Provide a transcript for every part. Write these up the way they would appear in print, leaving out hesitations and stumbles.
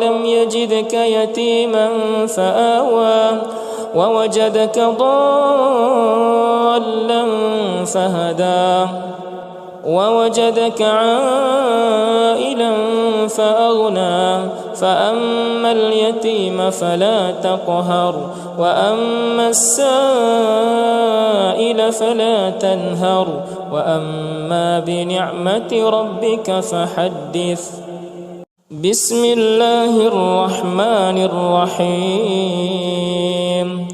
لم يجدك يتيما فآوى ووجدك ضالا فهدى ووجدك عائلا فأغنى فأما اليتيم فلا تقهر وأما السائل فلا تنهر وأما بنعمة ربك فحدث. بسم الله الرحمن الرحيم.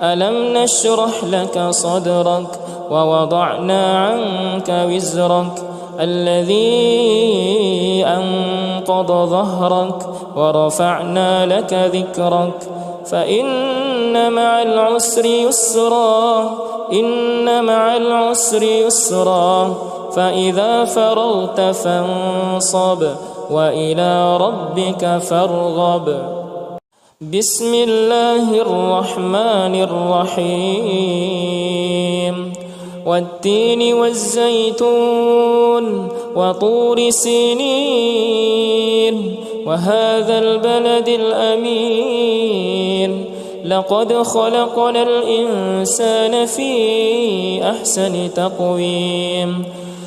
ألم نشرح لك صدرك ووضعنا عنك وزرك الذي أنقض ظهرك ورفعنا لك ذكرك فإن مع العسر يسرا إن مع العسر يسرا فإذا فرغت فانصب وإلى ربك فارغب. بسم الله الرحمن الرحيم. والتين والزيتون وطور سينين وهذا البلد الأمين لقد خلقنا الإنسان في أحسن تقويم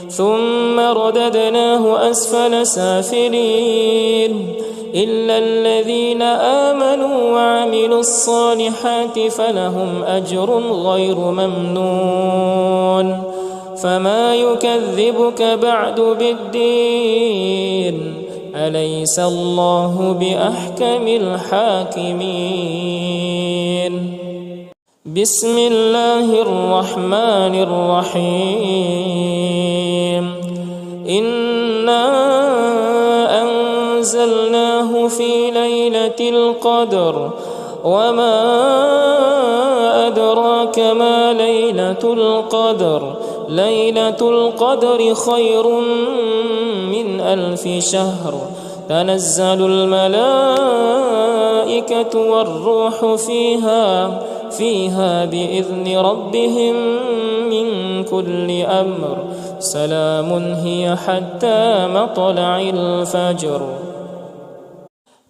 ثم رددناه أسفل سافلين إلا الذين آمنوا وعملوا الصالحات فلهم أجر غير ممنون. فما يكذبك بعد بالدين أليس الله بأحكم الحاكمين. بسم الله الرحمن الرحيم. إنا أنزلناه في ليلة القدر وما أدراك ما ليلة القدر ليلة القدر خير من 1000 شهر تنزل الملائكة والروح فيها بإذن ربهم من كل أمر سلام هي حتى مطلع الفجر.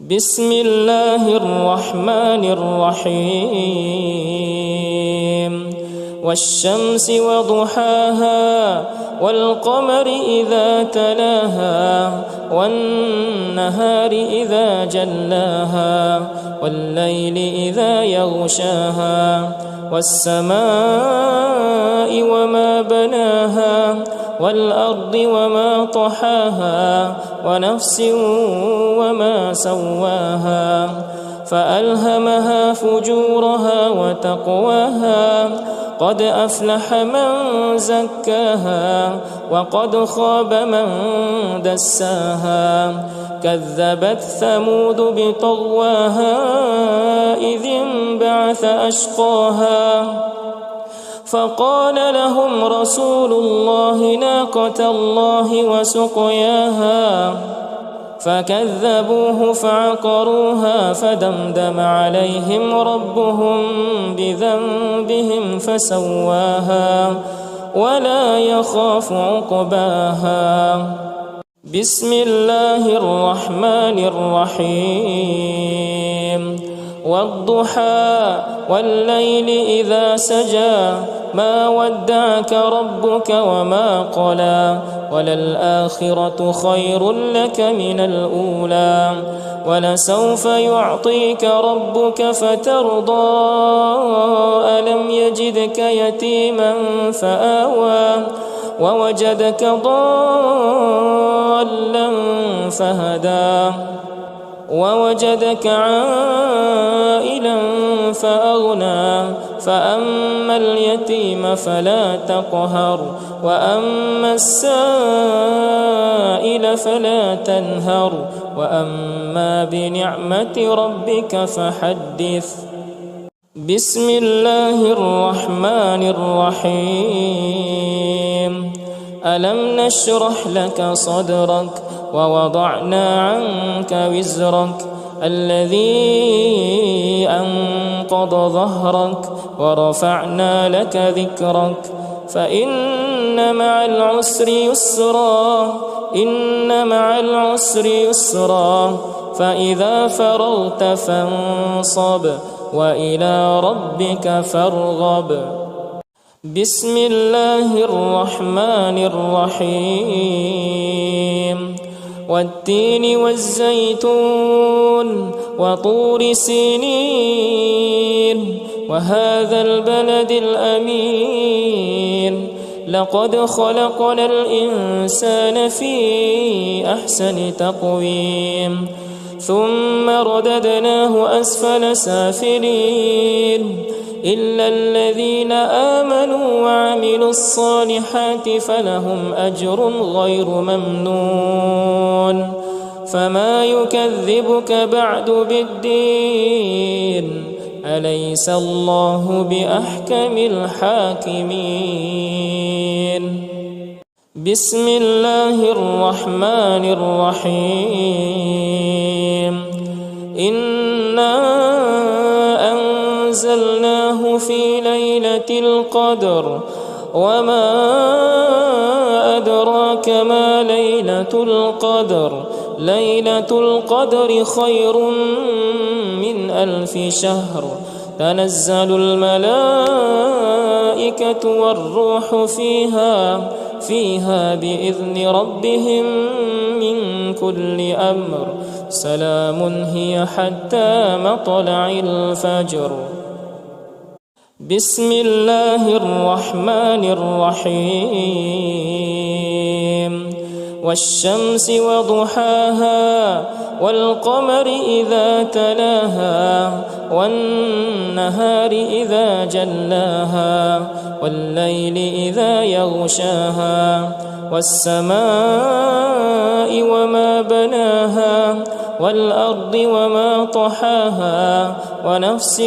بسم الله الرحمن الرحيم. والشمس وضحاها والقمر إذا تلاها والنهار إذا جلاها والليل إذا يغشاها والسماء وما بناها والأرض وما طحاها ونفس وما سواها فألهمها فجورها وتقواها قد أفلح من زكاها وقد خاب من دساها كذبت ثمود بطغواها إذ انبعث أشقاها فقال لهم رسول الله ناقة الله وسقياها فكذبوه فعقروها فدمدم عليهم ربهم بذنبهم فسواها ولا يخاف عقباها. بسم الله الرحمن الرحيم. والضحى والليل إذا سجى ما ودعك ربك وما قلى وللآخرة خير لك من الأولى ولسوف يعطيك ربك فترضى ألم يجدك يتيما فآوى ووجدك ضالا فهدى ووجدك عائلا فأغنى فأما اليتيم فلا تقهر وأما السائل فلا تنهر وأما بنعمة ربك فحدث. بسم الله الرحمن الرحيم. ألم نشرح لك صدرك ووضعنا عنك وزرك الذي أنقض ظهرك ورفعنا لك ذكرك فإن مع العسر يسرا إن مع العسر يسرا فإذا فرغت فانصب وإلى ربك فارغب بسم الله الرحمن الرحيم والتين والزيتون وطور سينين وهذا البلد الأمين لقد خلقنا الإنسان في أحسن تقويم ثم رددناه أسفل سافلين إلا الذين آمنوا وعملوا الصالحات فلهم أجر غير ممنون فما يكذبك بعد بالدين أليس الله بأحكم الحاكمين بسم الله الرحمن الرحيم إنا أنزلناه في ليلة القدر وما أدراك ما ليلة القدر ليلة القدر خير من 1000 شهر تنزل الملائكة والروح فيها بإذن ربهم من كل أمر سلام هي حتى مطلع الفجر بسم الله الرحمن الرحيم والشمس وضحاها والقمر إذا تلاها والنهار إذا جلاها والليل إذا يغشاها والسماء وما بناها والأرض وما طحاها ونفس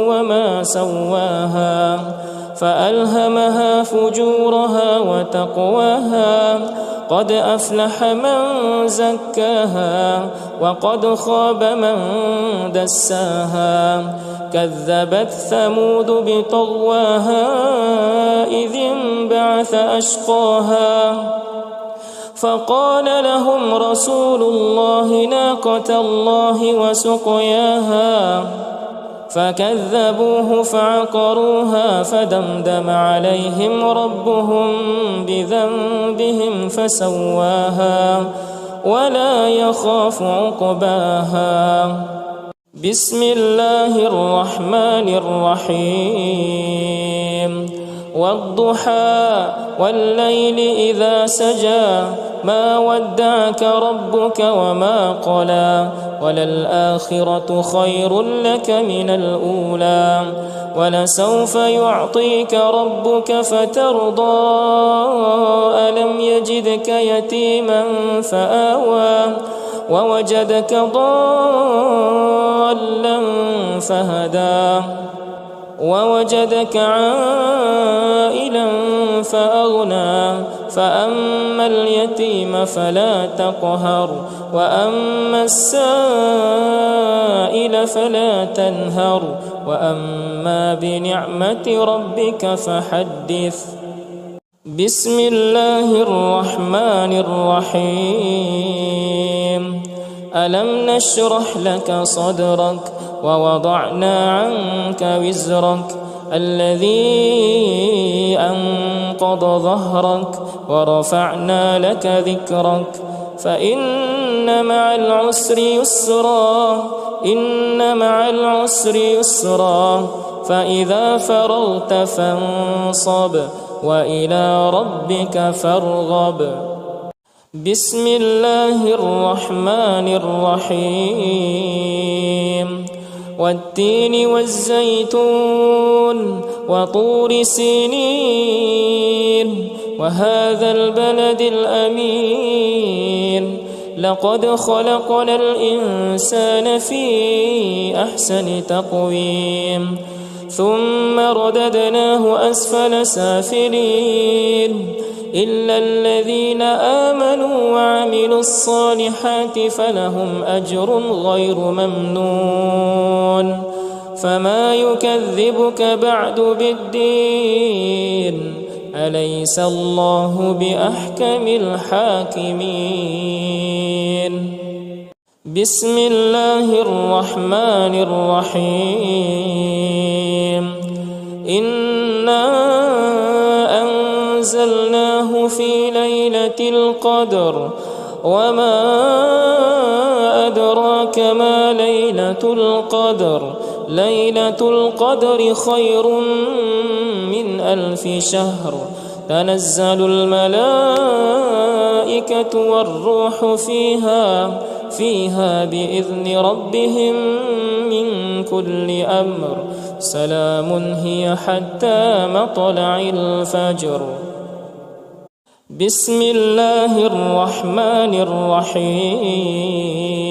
وما سواها فألهمها فجورها وتقواها قد أفلح من زكاها وقد خاب من دساها كذبت ثمود بطغواها إذ انبعث أشقاها فقال لهم رسول الله ناقة الله وسقياها فكذبوه فعقروها فدمدم عليهم ربهم بذنبهم فسواها ولا يخاف عقباها بسم الله الرحمن الرحيم والضحى والليل إذا سجى ما ودعك ربك وما قلى وللآخرة خير لك من الأولى ولسوف يعطيك ربك فترضى ألم يجدك يتيما فآوى ووجدك ضالا فهدى ووجدك عائلا فأغنى فأما اليتيم فلا تقهر وأما السائل فلا تنهر وأما بنعمة ربك فحدث بسم الله الرحمن الرحيم ألم نشرح لك صدرك ووضعنا عنك وزرك الذي أنقض ظهرك ورفعنا لك ذكرك فإن مع العسر يسرا إن مع العسر يسرا فإذا فرغت فانصب وإلى ربك فارغب بسم الله الرحمن الرحيم والتين والزيتون وطور سينين وهذا البلد الأمين لقد خلقنا الإنسان في أحسن تقويم ثم رددناه أسفل سافلين إلا الذين آمنوا وعملوا الصالحات فلهم أجر غير ممنون فما يكذبك بعد بالدين أليس الله بأحكم الحاكمين بسم الله الرحمن الرحيم إنا أنزلناه في ليلة القدر وما أدراك ما ليلة القدر ليلة القدر خير من 1000 شهر تنزل الملائكة والروح فيها بإذن ربهم من كل أمر سلام هي حتى مطلع الفجر. بسم الله الرحمن الرحيم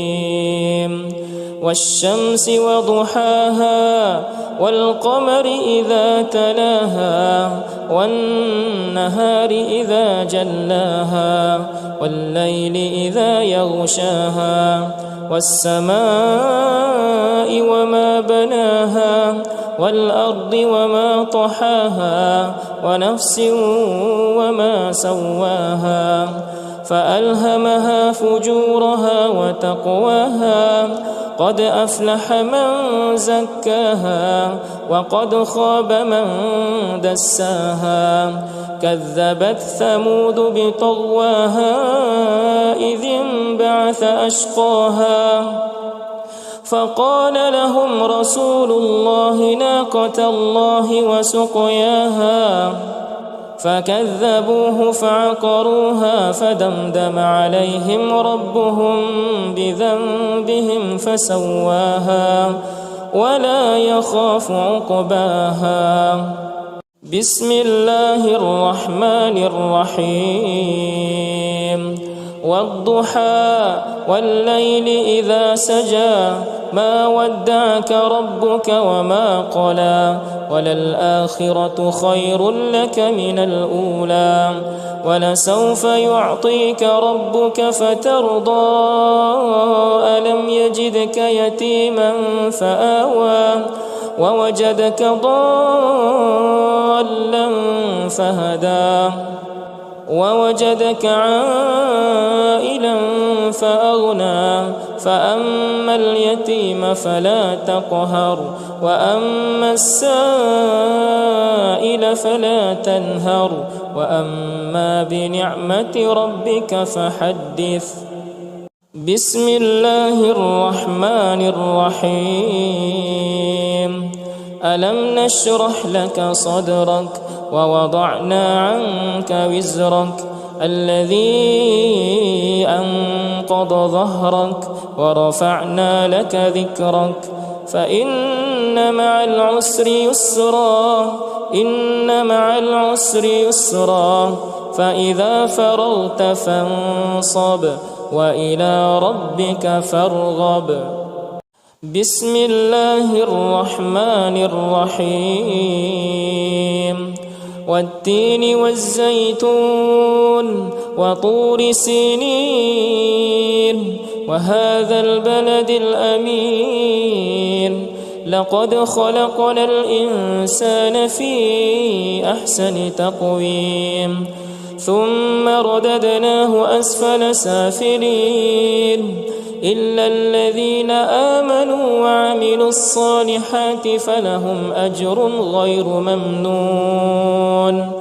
والشمس وضحاها والقمر إذا تلاها والنهار إذا جلاها والليل إذا يغشاها والسماء وما بناها والأرض وما طحاها ونفس وما سواها فألهمها فجورها وتقواها قد أفلح من زكاها وقد خاب من دساها كذبت ثمود بطغواها إذ انبعث أشقاها فقال لهم رسول الله ناقة الله وسقياها فكذبوه فعقروها فدمدم عليهم ربهم بذنبهم فسواها ولا يخاف عقباها. بسم الله الرحمن الرحيم والضحى والليل إذا سجى ما ودعك ربك وما قلى وللآخرة خير لك من الأولى ولسوف يعطيك ربك فترضى ألم يجدك يتيما فآوى ووجدك ضالا فهدى ووجدك عائلا فأغنى فأما اليتيم فلا تقهر وأما السائل فلا تنهر وأما بنعمة ربك فحدث. بسم الله الرحمن الرحيم ألم نشرح لك صدرك ووضعنا عنك وزرك الذي أنقض ظهرك ورفعنا لك ذكرك فإن مع العسر يسرا إن مع العسر يسرا فإذا فرغت فانصب وإلى ربك فارغب. بسم الله الرحمن الرحيم والتين والزيتون وطور سينين وهذا البلد الأمين لقد خلقنا الإنسان في أحسن تقويم ثم رددناه أسفل سافلين إلا الذين آمنوا وعملوا الصالحات فلهم أجر غير ممنون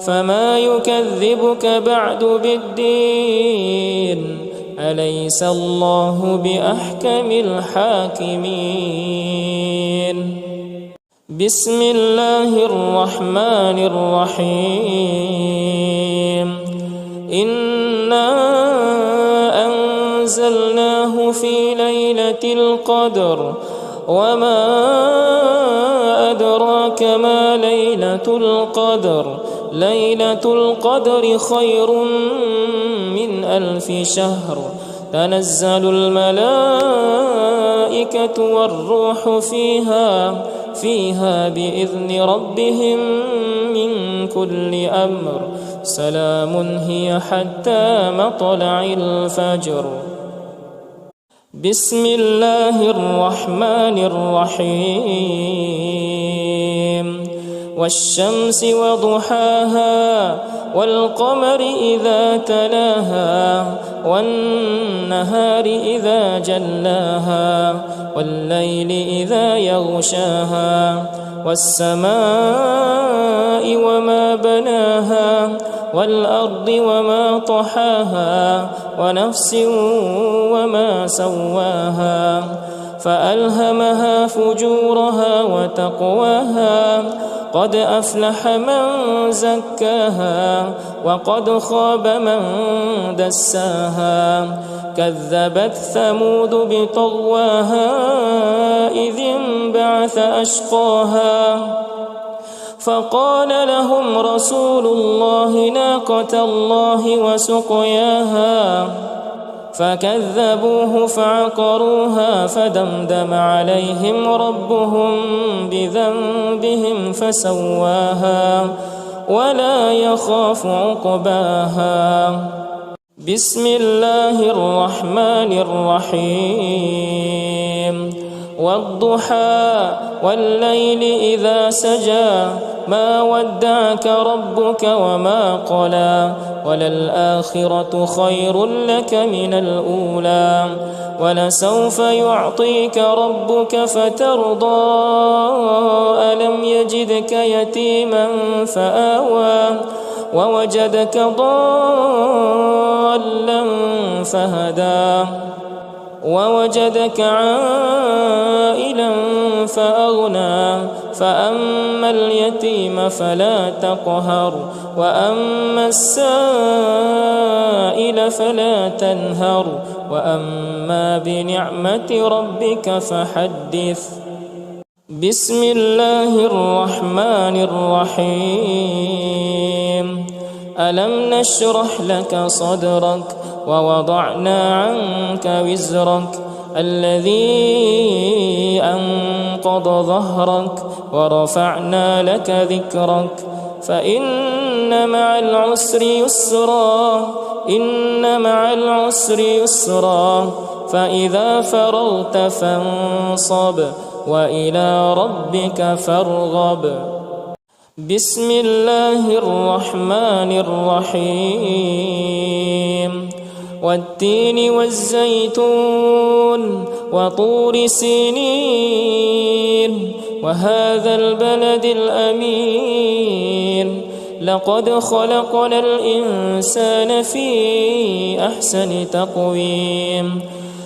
فما يكذبك بعد بالدين أليس الله بأحكم الحاكمين. بسم الله الرحمن الرحيم إنا أنزلناه في ليلة القدر وما أدراك ما ليلة القدر ليلة القدر خير من 1000 شهر تنزل الملائكة والروح فيها بإذن ربهم من كل أمر سلام هي حتى مطلع الفجر. بسم الله الرحمن الرحيم والشمس وضحاها والقمر إذا تلاها والنهار إذا جلاها والليل إذا يغشاها والسماء وما بناها والأرض وما طحاها ونفس وما سواها فألهمها فجورها وتقواها قد أفلح من زكاها وقد خاب من دساها كذبت ثمود بطغواها إذ انبعث أشقاها فقال لهم رسول الله ناقة الله وسقياها فكذبوه فعقروها فدمدم عليهم ربهم بذنبهم فسواها ولا يخاف عقباها. بسم الله الرحمن الرحيم والضحى والليل إذا سجى ما ودعك ربك وما قلى وللآخرة خير لك من الأولى ولسوف يعطيك ربك فترضى ألم يجدك يتيما فآوى ووجدك ضالا فهدى ووجدك عائلا فأغنى فأما اليتيم فلا تقهر وأما السائل فلا تنهر وأما بنعمة ربك فحدث. بسم الله الرحمن الرحيم ألم نشرح لك صدرك ووضعنا عنك وزرك الذي أنقض ظهرك ورفعنا لك ذكرك فإن مع العسر يسرا إن مع العسر يسرا فإذا فرغت فانصب وإلى ربك فارغب. بسم الله الرحمن الرحيم والتين والزيتون وطور سينين وهذا البلد الأمين لقد خلقنا الإنسان في أحسن تقويم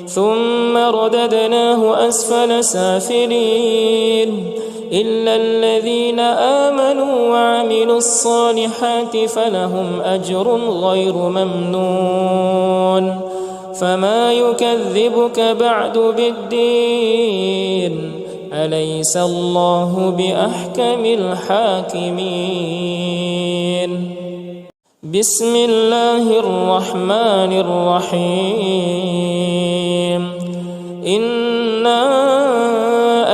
ثم رددناه أسفل سافلين إلا الذين آمنوا وعملوا الصالحات فلهم أجر غير ممنون فما يكذبك بعد بالدين أليس الله بأحكم الحاكمين. بسم الله الرحمن الرحيم إنا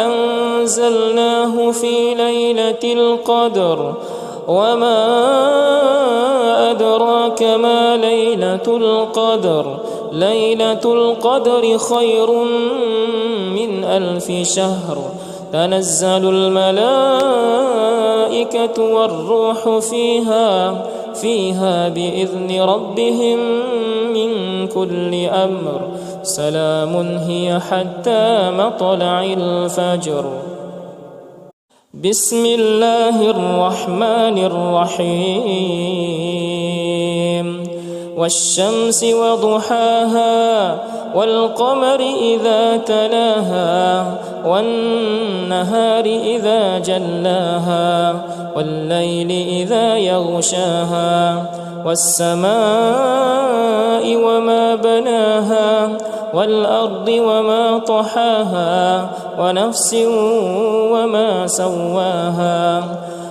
أنزلناه في ليلة القدر وما أدراك ما ليلة القدر ليلة القدر خير من 1000 شهر تنزل الملائكة والروح فيها بإذن ربهم من كل أمر سلام هي حتى مطلع الفجر. بسم الله الرحمن الرحيم والشمس وضحاها والقمر إذا تلاها والنهار إذا جلاها والليل إذا يغشاها والسماء وما بناها والأرض وما طحاها ونفس وما سواها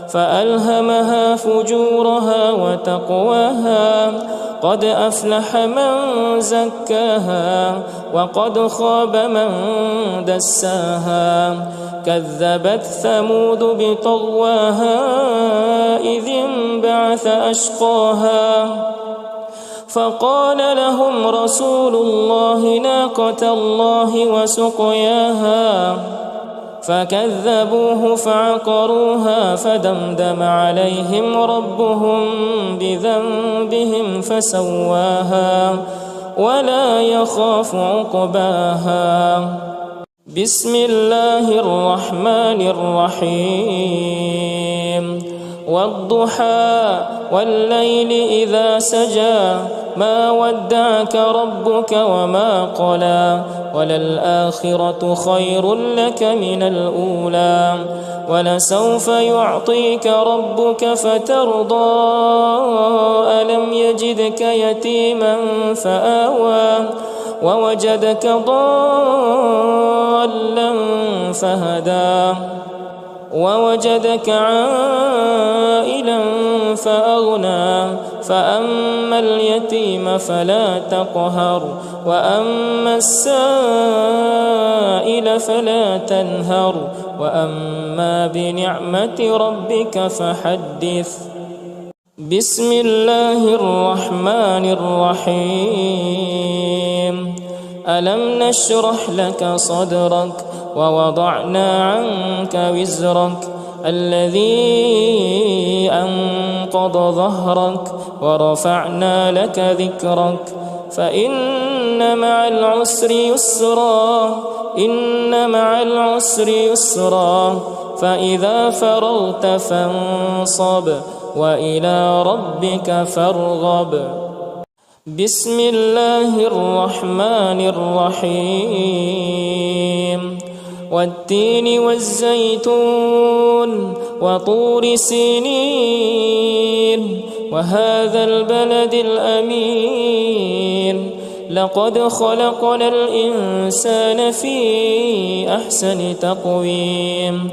فألهمها فجورها وتقواها قد أفلح من زكاها وقد خاب من دساها كذبت ثمود بطغواها إذ انبعث أشقاها فقال لهم رسول الله ناقة الله وسقياها فكذبوه فعقروها فدمدم عليهم ربهم بذنبهم فسواها ولا يخاف عقباها. بسم الله الرحمن الرحيم. والضحى والليل إذا سجى ما ودعك ربك وما قلى وللآخرة خير لك من الأولى ولسوف يعطيك ربك فترضى ألم يجدك يتيما فآوى ووجدك ضالا فهدى ووجدك عائلا فأغنى فأما اليتيم فلا تقهر وأما السائل فلا تنهر وأما بنعمة ربك فحدث. بسم الله الرحمن الرحيم. ألم نشرح لك صدرك ووضعنا عنك وزرك الذي أنقض ظهرك ورفعنا لك ذكرك فإن مع العسر يسرا إن مع العسر يسرا فإذا فرغت فانصب وإلى ربك فارغب. بسم الله الرحمن الرحيم. والتين والزيتون وطور سينين وهذا البلد الأمين لقد خلقنا الإنسان في أحسن تقويم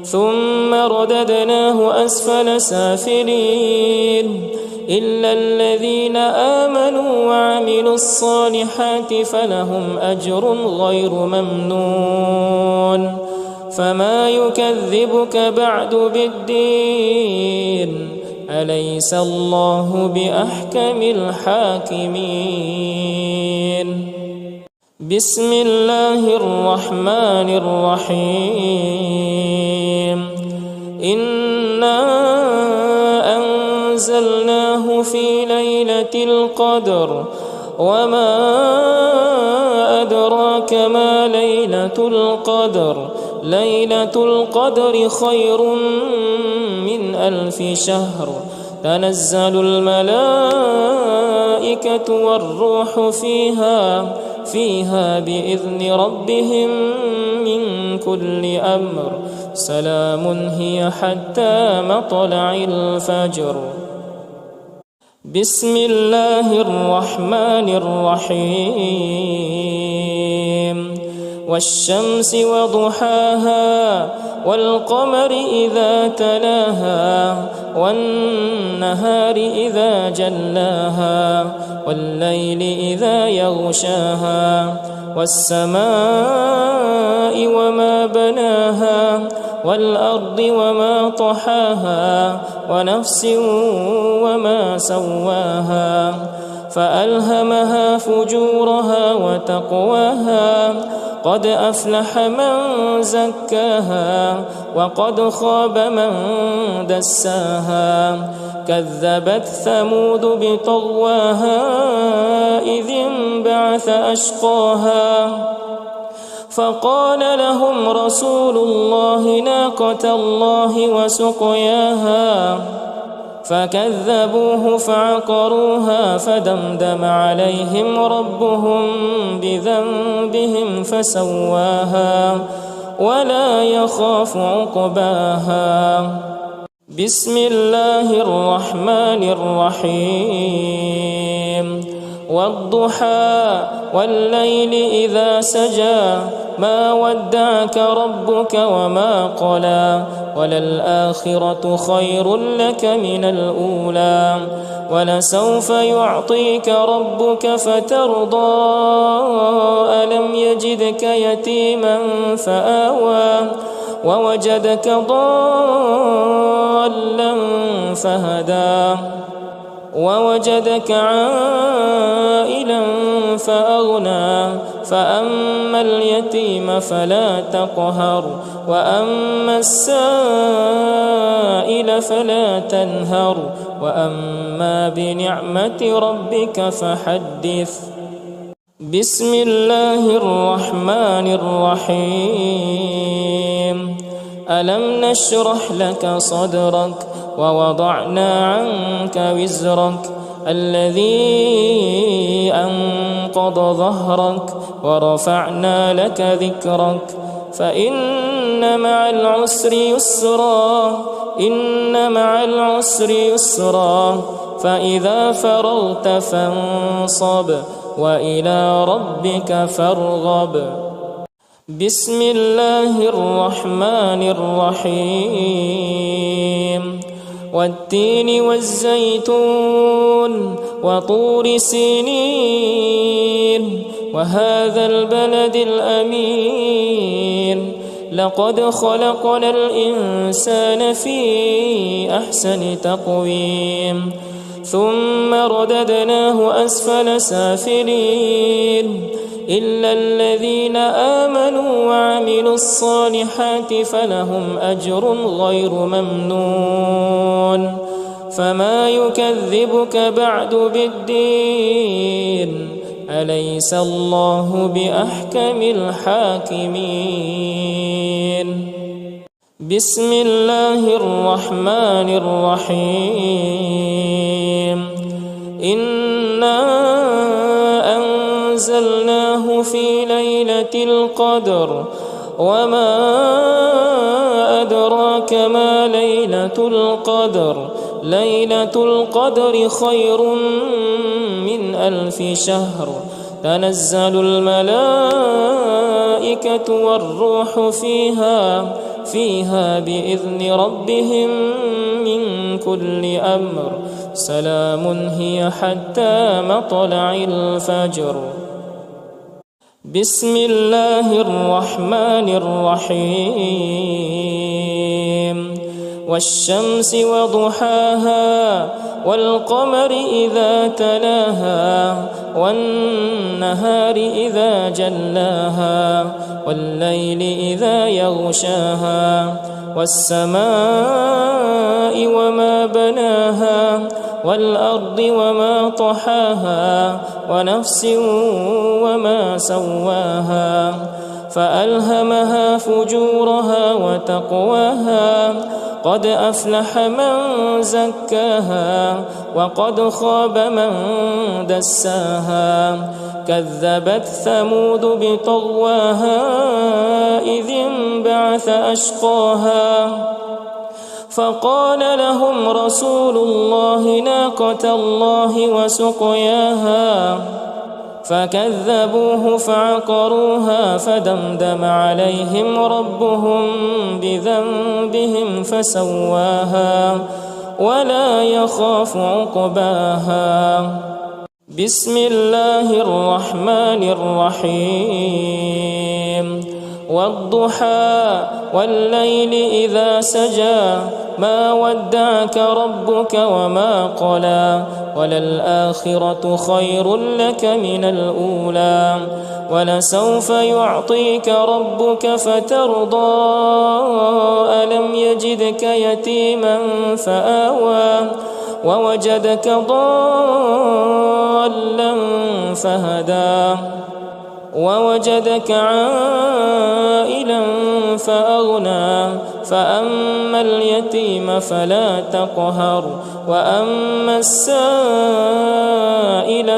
ثم رددناه أسفل سافلين إلا الذين آمنوا وعملوا الصالحات فلهم أجر غير ممنون. فما يكذبك بعد بالدين أليس الله بأحكم الحاكمين. بسم الله الرحمن الرحيم. إنا أنزلناه في ليلة القدر وما أدراك ما ليلة القدر ليلة القدر خير من 1000 شهر تنزل الملائكة والروح فيها بإذن ربهم من كل أمر سلام هي حتى مطلع الفجر. بسم الله الرحمن الرحيم. والشمس وضحاها والقمر إذا تلاها والنهار إذا جلاها والليل إذا يغشاها والسماء وما بناها والأرض وما طحاها ونفس وما سواها فألهمها فجورها وتقواها قد أفلح من زكاها وقد خاب من دساها كذبت ثمود بطغواها إذ انبعث أشقاها فقال لهم رسول الله ناقة الله وسقياها فكذبوه فعقروها فدمدم عليهم ربهم بذنبهم فسواها ولا يخاف عقباها. بسم الله الرحمن الرحيم. والضحى والليل إذا سجى ما ودعك ربك وما قلى وللآخرة خير لك من الأولى ولسوف يعطيك ربك فترضى ألم يجدك يتيما فآوى ووجدك ضالا فهدى ووجدك عائلا فأغنى فأما اليتيم فلا تقهر وأما السائل فلا تنهر وأما بنعمة ربك فحدث. بسم الله الرحمن الرحيم. ألم نشرح لك صدرك ووضعنا عنك وزرك الذي أنقض ظهرك ورفعنا لك ذكرك فإن مع العسر يسرا إن مع العسر يسرا فإذا فرغت فانصب وإلى ربك فارغب. بسم الله الرحمن الرحيم. والتين والزيتون وطور سينين وهذا البلد الأمين لقد خلقنا الإنسان في أحسن تقويم ثم رددناه أسفل سافلين إلا الذين آمنوا وعملوا الصالحات فلهم أجر غير ممنون. فما يكذبك بعد بالدين أليس الله بأحكم الحاكمين. بسم الله الرحمن الرحيم. إنا أنزلناه في ليلة القدر وما أدراك ما ليلة القدر ليلة القدر خير من 1000 شهر تنزل الملائكة والروح فيها بإذن ربهم من كل أمر سلام هي حتى مطلع الفجر. بسم الله الرحمن الرحيم. والشمس وضحاها والقمر إذا تلاها والنهار إذا جلاها والليل إذا يغشاها والسماء وما بناها والأرض وما طحاها ونفس وما سواها فألهمها فجورها وتقواها قد أفلح من زكاها وقد خاب من دساها كذبت ثمود بطغواها إذ انبعث أشقاها فقال لهم رسول الله ناقة الله وسقياها فكذبوه فعقروها فدمدم عليهم ربهم بذنبهم فسواها ولا يخاف عقباها. بسم الله الرحمن الرحيم. والضحى والليل إذا سجى ما ودعك ربك وما قلى وللآخرة خير لك من الأولى ولسوف يعطيك ربك فترضى ألم يجدك يتيما فآوى ووجدك ضالا فهدى ووجدك عائلا فأغنى فأما اليتيم فلا تقهر وأما السائل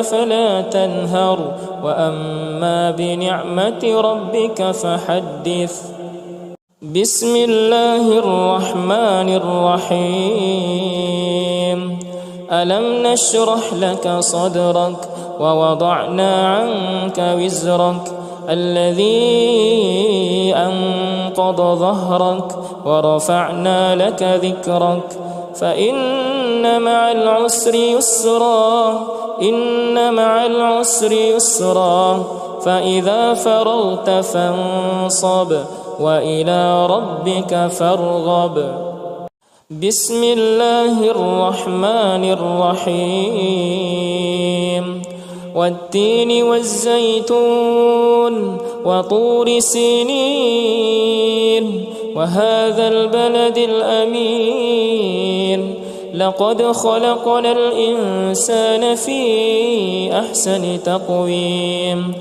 فلا تنهر وأما بنعمة ربك فحدث. بسم الله الرحمن الرحيم. ألم نشرح لك صدرك ووضعنا عنك وزرك الذي أنقض ظهرك ورفعنا لك ذكرك فإن مع العسر يسرا إن مع العسر يسرا فإذا فرغت فانصب وإلى ربك فارغب. بسم الله الرحمن الرحيم. والتين والزيتون وطور سينين وهذا البلد الأمين لقد خلقنا الإنسان في أحسن تقويم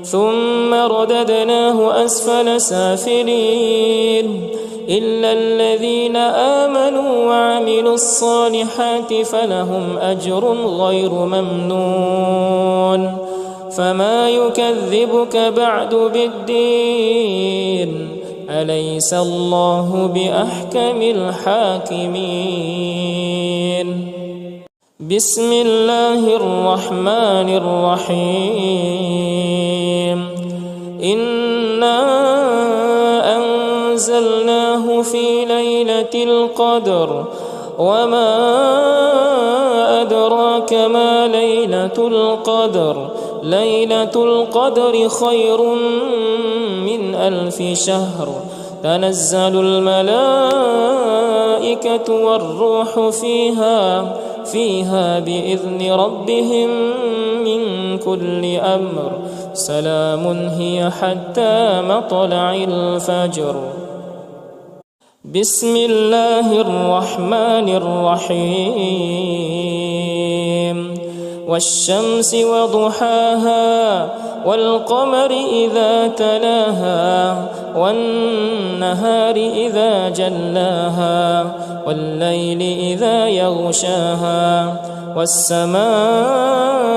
ثم رددناه أسفل سافلين إلا الذين آمنوا وعملوا الصالحات فلهم أجر غير ممنون فما يكذبك بعد بالدين أليس الله بأحكم الحاكمين بسم الله الرحمن الرحيم إنا أنزلناه في ليلة القدر وما أدراك ما ليلة القدر ليلة القدر خير من 1000 شهر تنزل الملائكة والروح فيها بإذن ربهم من كل أمر سلام هي حتى مطلع الفجر بسم الله الرحمن الرحيم والشمس وضحاها والقمر إذا تلاها والنهار إذا جلاها والليل إذا يغشاها والسماء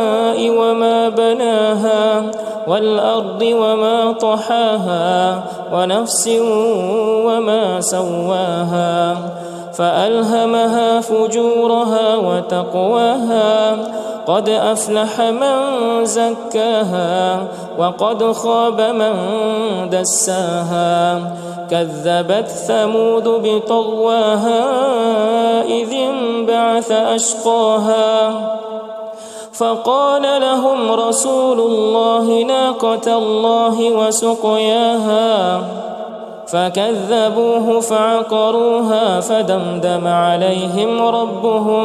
وما بناها والأرض وما طحاها ونفس وما سواها فألهمها فجورها وتقواها قد أفلح من زكاها وقد خاب من دساها كذبت ثمود بطغواها إذ انبعث أشقاها فقال لهم رسول الله ناقة الله وسقياها فكذبوه فعقروها فدمدم عليهم ربهم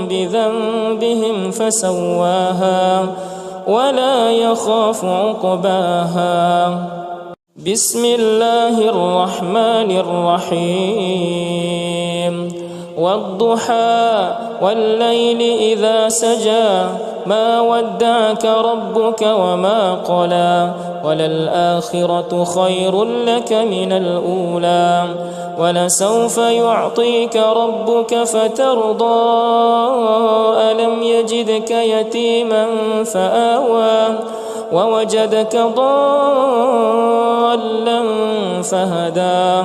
بذنبهم فسواها ولا يخاف عقباها بسم الله الرحمن الرحيم والضحى والليل إذا سجى ما ودعك ربك وما قلى وللآخرة خير لك من الأولى ولسوف يعطيك ربك فترضى ألم يجدك يتيما فآوى ووجدك ضالا فهدى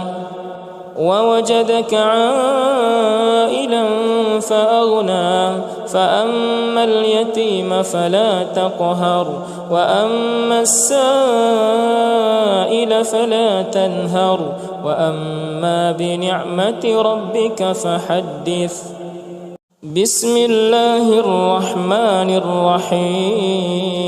ووجدك عائلا فأغنى فأما اليتيم فلا تقهر وأما السائل فلا تنهر وأما بنعمة ربك فحدث بسم الله الرحمن الرحيم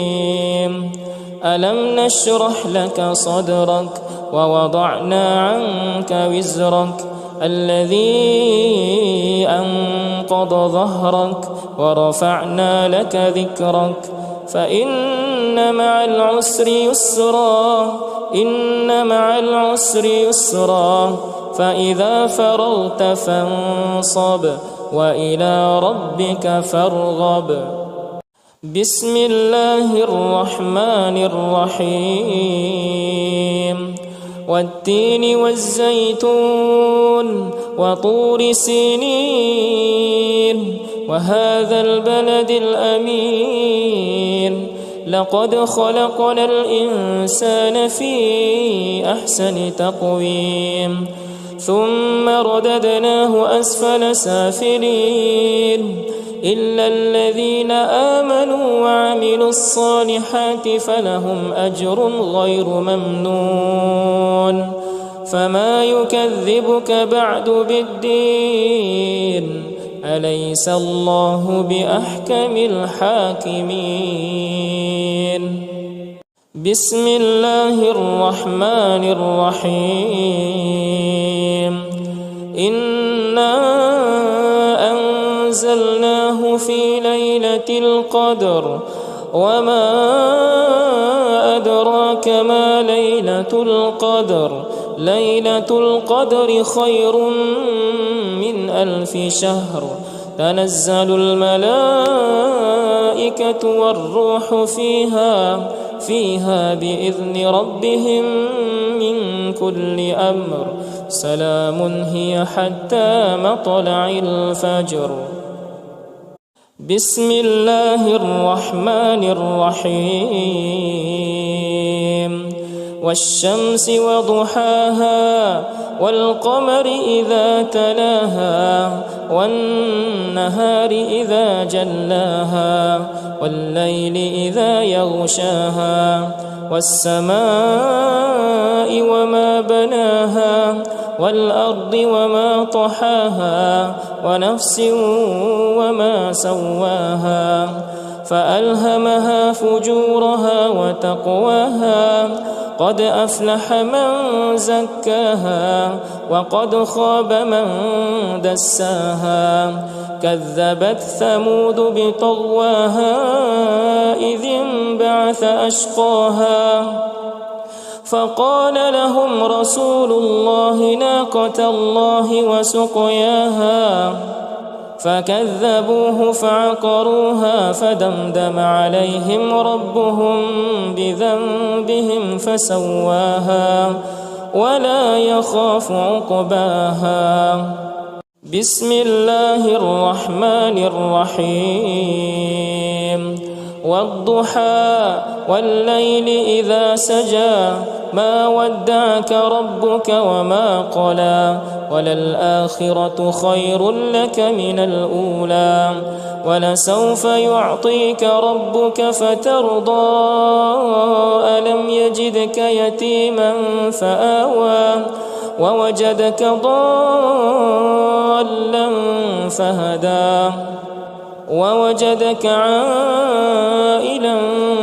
ألم نشرح لك صدرك ووضعنا عنك وزرك الذي أنقض ظهرك ورفعنا لك ذكرك فإن مع العسر يسرا إن مع العسر يسرا فإذا فرغت فانصب وإلى ربك فارغب بسم الله الرحمن الرحيم والتين والزيتون وطور سينين وهذا البلد الأمين لقد خلقنا الإنسان في أحسن تقويم ثم رددناه أسفل سافلين إلا الذين آمنوا وعملوا الصالحات فلهم أجر غير ممنون فما يكذبك بعد بالدين أليس الله بأحكم الحاكمين بسم الله الرحمن الرحيم إنا أنزلناه في ليلة القدر وما أدراك ما ليلة القدر ليلة القدر خير من 1000 شهر تنزل الملائكة والروح فيها بإذن ربهم من كل أمر سلام هي حتى مطلع الفجر. بسم الله الرحمن الرحيم. والشمس وضحاها والقمر إذا تلاها والنهار إذا جلاها والليل إذا يغشاها والسماء وما بناها والأرض وما طحاها ونفس وما سواها فألهمها فجورها وتقواها قد أفلح من زكاها وقد خاب من دساها كذبت ثمود بطغواها إذ انبعث أشقاها فقال لهم رسول الله ناقة الله وسقياها فكذبوه فعقروها فدمدم عليهم ربهم بذنبهم فسواها ولا يخاف عقباها. بسم الله الرحمن الرحيم. والضحى والليل إذا سجى ما ودعك ربك وما قلى وللآخرة خير لك من الأولى ولسوف يعطيك ربك فترضى ألم يجدك يتيما فآوى ووجدك ضالا فهدى ووجدك عائلا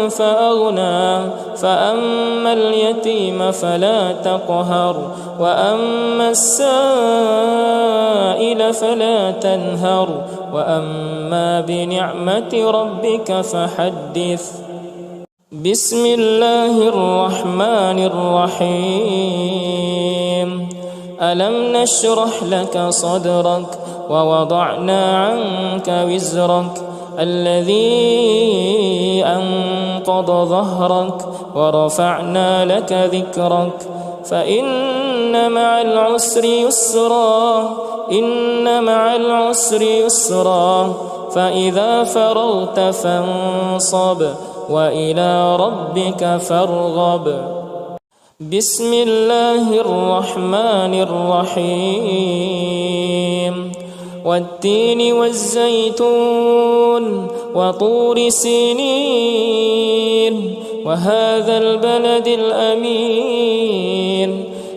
فأغنى فأما اليتيم فلا تقهر وأما السائل فلا تنهر وأما بنعمة ربك فحدث. بسم الله الرحمن الرحيم. ألم نشرح لك صدرك ووضعنا عنك وزرك الذي أنقض ظهرك ورفعنا لك ذكرك فإن مع العسر يسرا إن مع العسر يسرا فإذا فرغت فانصب وإلى ربك فارغب. بسم الله الرحمن الرحيم. والتين والزيتون وطور سينين وهذا البلد الأمين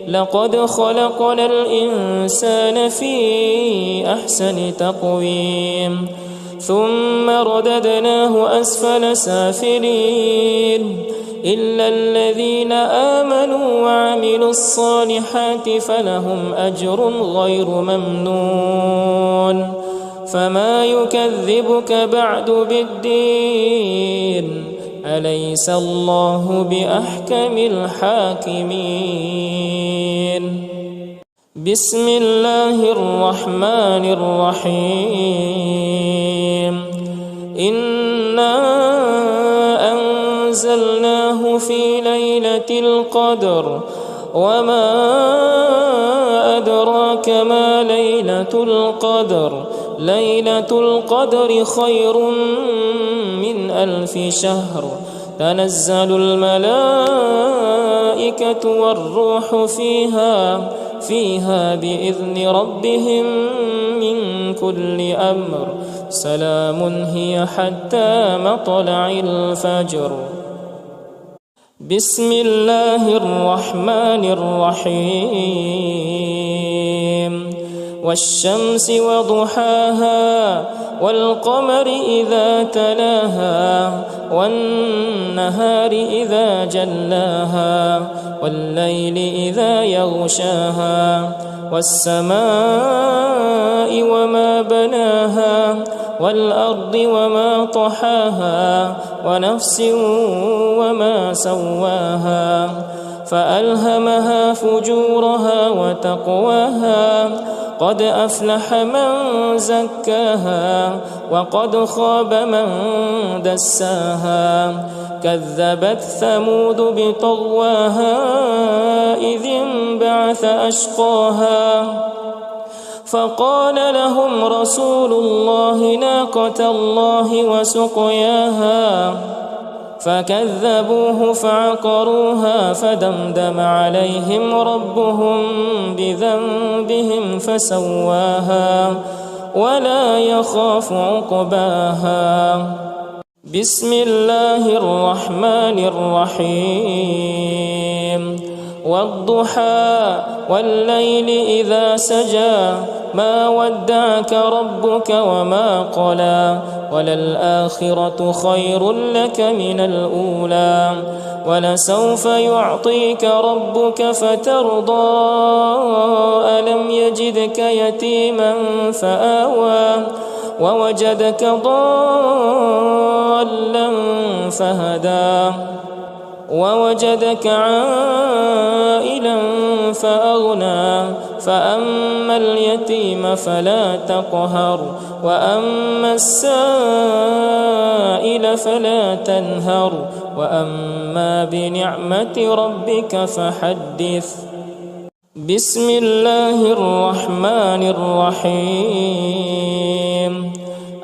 لقد خلقنا الإنسان في أحسن تقويم ثم رددناه أسفل سافلين إلا الذين آمنوا وعملوا الصالحات فلهم أجر غير ممنون فما يكذبك بعد بالدين أليس الله بأحكم الحاكمين. بسم الله الرحمن الرحيم. إنا أنزلناه في ليلة القدر وما أدراك ما ليلة القدر ليلة القدر خير من 1000 شهر تنزل الملائكة والروح فيها بإذن ربهم من كل أمر سلام هي حتى مطلع الفجر. بسم الله الرحمن الرحيم. والشمس وضحاها والقمر إذا تلاها والنهار إذا جلاها والليل إذا يغشاها والسماء وما بناها والأرض وما طحاها ونفس وما سواها فألهمها فجورها وتقواها قد أفلح من زكاها وقد خاب من دساها كذبت ثمود بطغواها إذ انبعث أشقاها فقال لهم رسول الله ناقة الله وسقياها فكذبوه فعقروها فدمدم عليهم ربهم بذنبهم فسواها ولا يخاف عقباها. بسم الله الرحمن الرحيم والضحى والليل إذا سجى ما ودعك ربك وما قلى وللآخرة خير لك من الأولى ولسوف يعطيك ربك فترضى ألم يجدك يتيما فآوى ووجدك ضالا فهدى ووجدك عائلا فأغنى فأما اليتيم فلا تقهر وأما السائل فلا تنهر وأما بنعمة ربك فحدث. بسم الله الرحمن الرحيم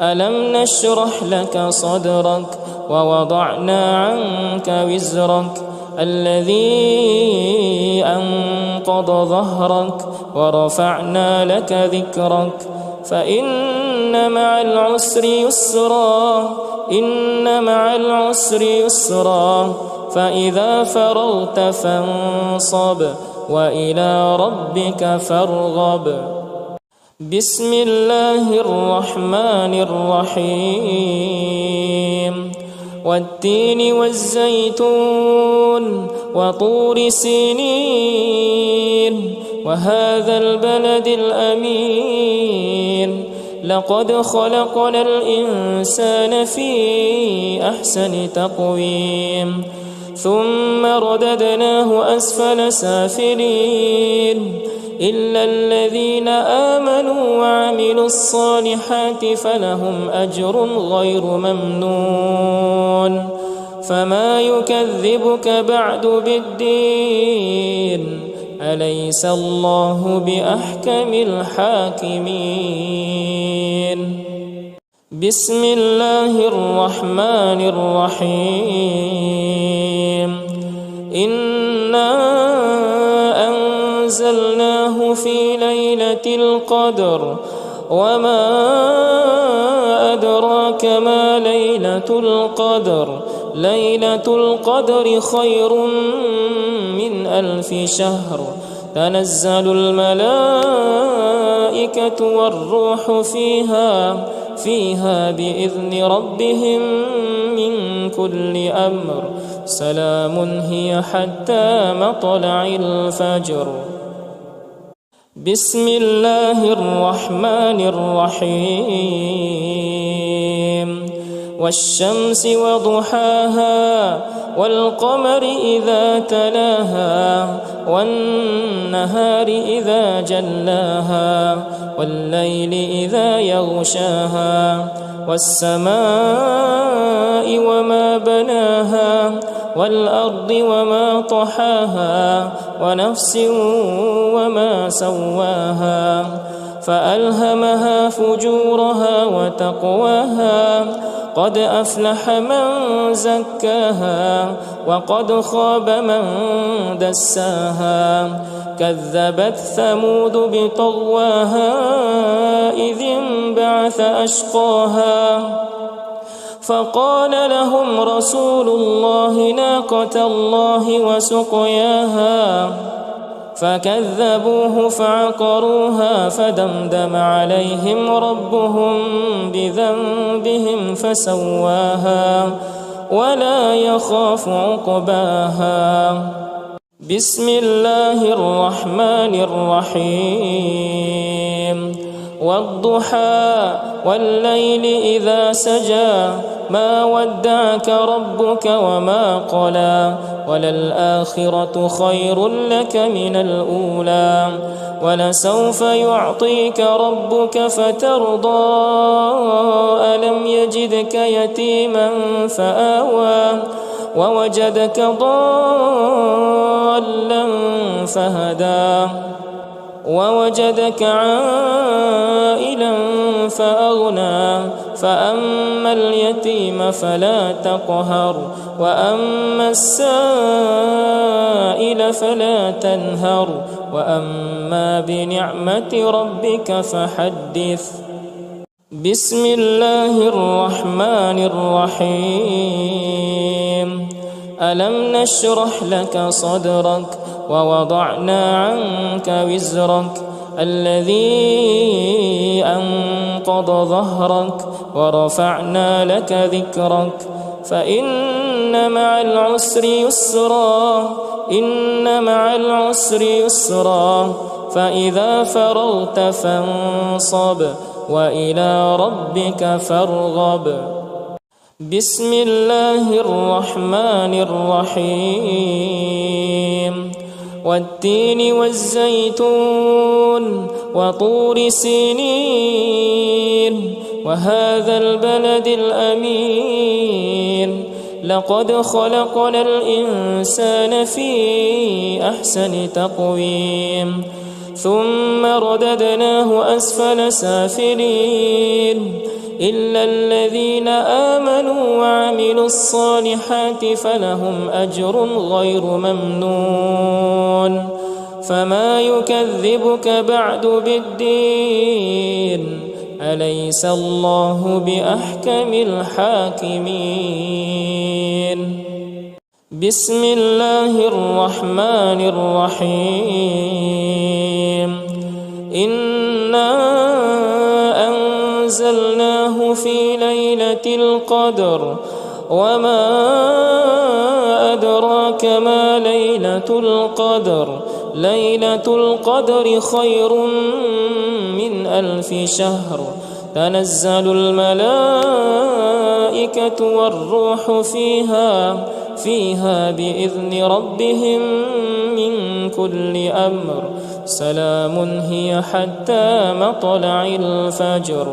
ألم نشرح لك صدرك ووضعنا عنك وزرك الذي أنقض ظهرك ورفعنا لك ذكرك فإن مع العسر يسرا إن مع العسر يسرا فإذا فرغت فانصب وإلى ربك فارغب. بسم الله الرحمن الرحيم والتين والزيتون وطور سينين وهذا البلد الأمين لقد خلقنا الإنسان في أحسن تقويم ثم رددناه أسفل سافلين إلا الذين آمنوا وعملوا الصالحات فلهم أجر غير ممنون فما يكذبك بعد بالدين أليس الله بأحكم الحاكمين. بسم الله الرحمن الرحيم إنا أنزلناه في ليلة القدر وما أدراك ما ليلة القدر ليلة القدر خير من 1000 شهر تنزل الملائكة والروح فيها بإذن ربهم من كل أمر سلام هي حتى مطلع الفجر. بسم الله الرحمن الرحيم والشمس وضحاها والقمر إذا تلاها والنهار إذا جلاها والليل إذا يغشاها والسماء وما بناها والأرض وما طحاها ونفس وما سواها فألهمها فجورها وتقواها قد أفلح من زكاها وقد خاب من دساها كذبت ثمود بطغواها إذ انبعث أشقاها فقال لهم رسول الله ناقة الله وسقياها فكذبوه فعقروها فدمدم عليهم ربهم بذنبهم فسواها ولا يخاف عقباها. بسم الله الرحمن الرحيم والضحى والليل إذا سجى ما ودعك ربك وما قلى وللآخرة خير لك من الأولى ولسوف يعطيك ربك فترضى ألم يجدك يتيما فآوى ووجدك ضالا فهدى ووجدك عائلا فأغنى فأما اليتيم فلا تقهر وأما السائل فلا تنهر وأما بنعمة ربك فحدث. بسم الله الرحمن الرحيم. ألم نشرح لك صدرك ووضعنا عنك وزرك الذي أنقض ظهرك ورفعنا لك ذكرك فإن مع العسر يسرا إن مع العسر يسرا فإذا فرغت فانصب وإلى ربك فارغب. بسم الله الرحمن الرحيم. والتين والزيتون وطور سينين وهذا البلد الأمين لقد خلقنا الإنسان في أحسن تقويم ثم رددناه أسفل سافلين إلا الذين آمنوا وعملوا الصالحات فلهم أجر غير ممنون فما يكذبك بعد بالدين أليس الله بأحكم الحاكمين. بسم الله الرحمن الرحيم. إنا أنزلناه في ليلة القدر وما أدراك ما ليلة القدر ليلة القدر خير من 1000 شهر تنزل الملائكة والروح فيها بإذن ربهم من كل أمر سلام هي حتى مطلع الفجر.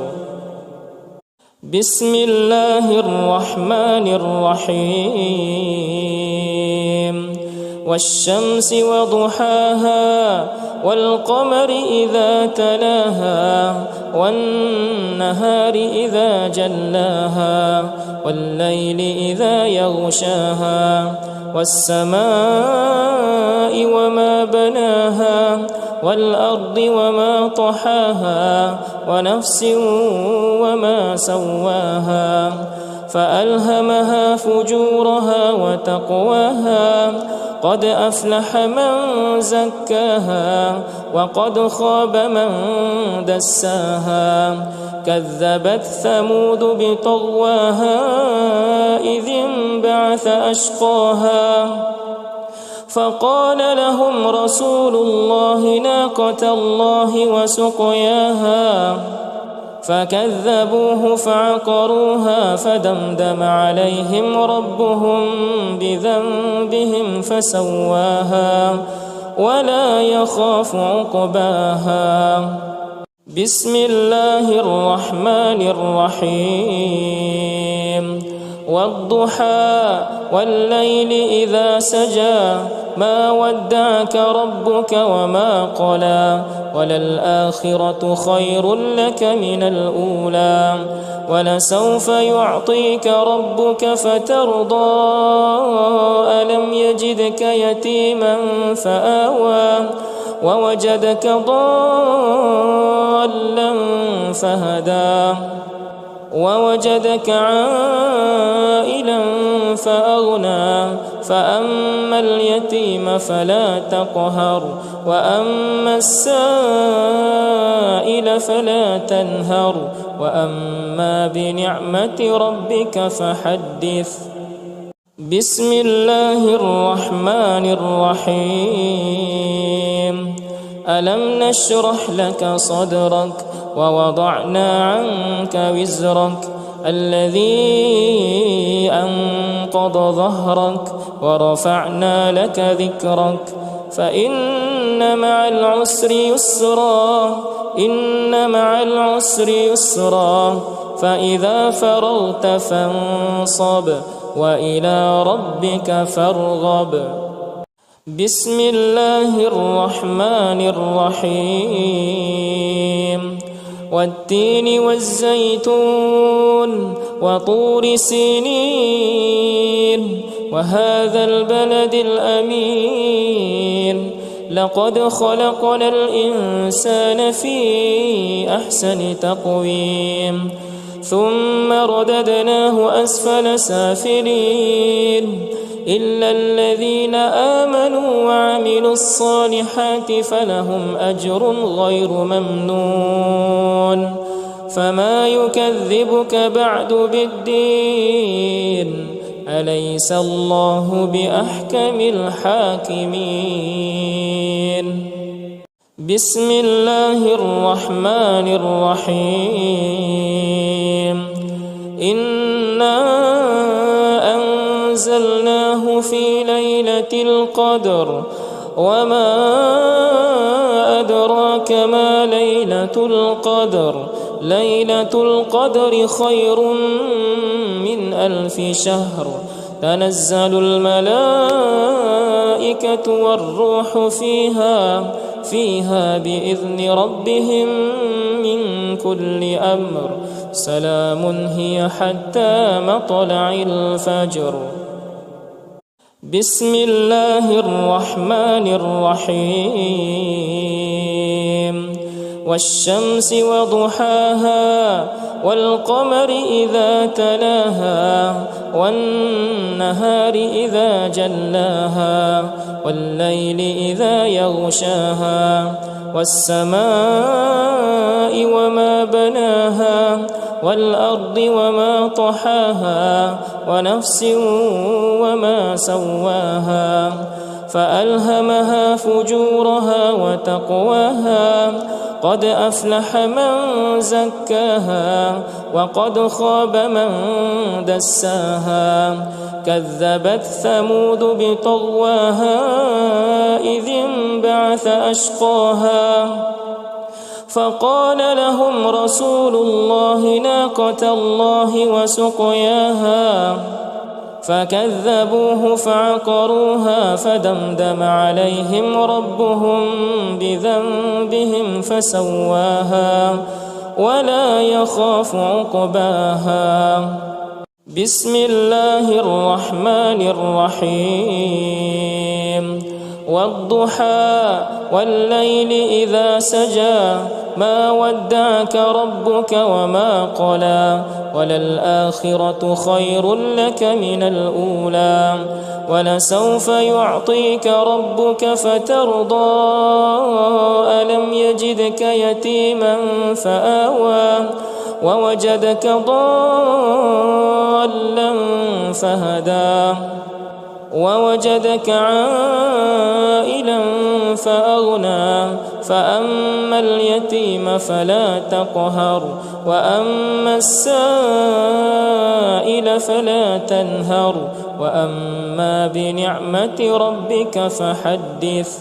بسم الله الرحمن الرحيم. والشمس وضحاها والقمر إذا تلاها والنهار إذا جلاها والليل إذا يغشاها والسماء وما بناها والأرض وما طحاها ونفس وما سواها فألهمها فجورها وتقواها قد أفلح من زكاها وقد خاب من دساها كذبت ثمود بطغواها إذ انبعث أشقاها فقال لهم رسول الله ناقة الله وسقياها فكذبوه فعقروها فدمدم عليهم ربهم بذنبهم فسواها ولا يخاف عقباها. بسم الله الرحمن الرحيم. والضحى والليل إذا سجى ما ودعك ربك وما قلى وللآخرة خير لك من الأولى ولسوف يعطيك ربك فترضى ألم يجدك يتيما فآوى ووجدك ضالا فهدى ووجدك عائلا فأغنى فأما اليتيم فلا تقهر وأما السائل فلا تنهر وأما بنعمة ربك فحدث. بسم الله الرحمن الرحيم. ألم نشرح لك صدرك ووضعنا عنك وزرك الذي أنقض ظهرك ورفعنا لك ذكرك فإن مع العسر يسرا إن مع العسر يسرا فإذا فرغت فانصب وإلى ربك فارغب بسم الله الرحمن الرحيم والتين والزيتون وطور سينين وهذا البلد الأمين لقد خلقنا الإنسان في أحسن تقويم ثم رددناه أسفل سافلين إلا الذين آمنوا وعملوا الصالحات فلهم أجر غير ممنون فما يكذبك بعد بالدين أليس الله بأحكم الحاكمين بسم الله الرحمن الرحيم إنا أنزلناه في ليلة القدر وما أدراك ما ليلة القدر ليلة القدر خير من 1000 شهر تنزل الملائكة والروح فيها بإذن ربهم من كل أمر سلام هي حتى مطلع الفجر بسم الله الرحمن الرحيم والشمس وضحاها والقمر إذا تلاها والنهار إذا جلاها والليل إذا يغشاها والسماء وما بناها والأرض وما طحاها ونفس وما سواها فألهمها فجورها وتقواها قد أفلح من زكاها وقد خاب من دساها كذبت ثمود بطغواها إذ انبعث أشقاها فقال لهم رسول الله ناقة الله وسقياها فكذبوه فعقروها فدمدم عليهم ربهم بذنبهم فسواها ولا يخاف عقباها بسم الله الرحمن الرحيم والضحى والليل إذا سجى ما ودعك ربك وما قلى وللآخرة خير لك من الأولى ولسوف يعطيك ربك فترضى ألم يجدك يتيما فآوى ووجدك ضالا فهدى ووجدك عائلا فأغنى فأما اليتيم فلا تقهر وأما السائل فلا تنهر وأما بنعمة ربك فحدث